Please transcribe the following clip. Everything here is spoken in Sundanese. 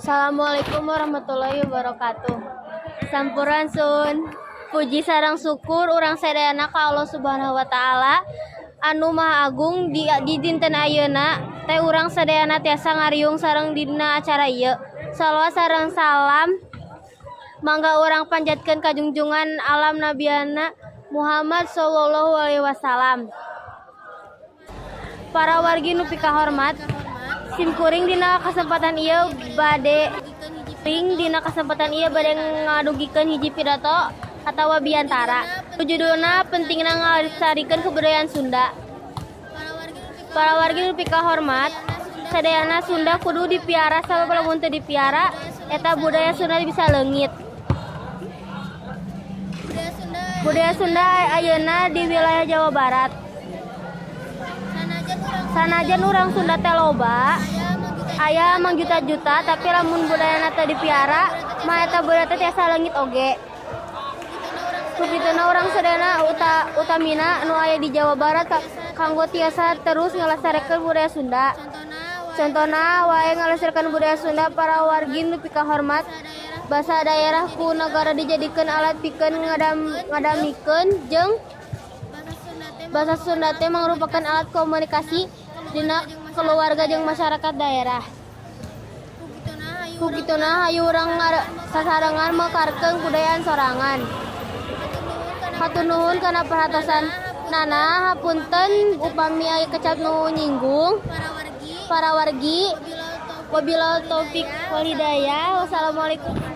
Assalamualaikum warahmatullahi wabarakatuh. Sampuran sun. Puji sareng syukur urang sadayana ka Allah Subhanahu wa taala anu Maha Agung di dinten ayeuna teh urang sadayana tiasa ngariung sareng dina acara ieu. Shalawat sareng salam mangga urang panjatkeun ka junjungan alam nabiana Muhammad sallallahu alaihi wasallam. Para wargi nu pikahormat, simkuring dina kesempatan ieu bade ngadugikeun hiji pidato atawa biantara. Judulna pentingna ngalestarikeun kebudayaan Sunda. Para wargi nu pikahormat, sadayana Sunda kudu dipiara sabab lamun teu dipiara eta budaya Sunda bisa leungit. Budaya Sunda ayeuna di wilayah Jawa Barat. Sanajan urang Sunda teh loba, aya mang juta-juta, tapi lamun budayana teh dipiara, mah eta budaya teh tiasa leungit oge. Kupituna urang sadayana utamina nu aya di Jawa Barat kanggo tiasa terus ngalestarikeun budaya Sunda. Contona wae ngalestarikeun budaya Sunda para wargi nu pikahormat, basa daerah ku negara dijadikeun alat pikeun ngadamikeun jeung basa Sunda teh merupakan alat komunikasi dina keluarga jeung masyarakat daerah. Kukituna hayu urang sasarengan mekarkeun budayaan sorangan. Hatur nuhun kana perhatosan nana, hapunten upami aya kecap nu nyinggung para wargi. Wabillahi taufik wal hidayah. Wassalamualaikum.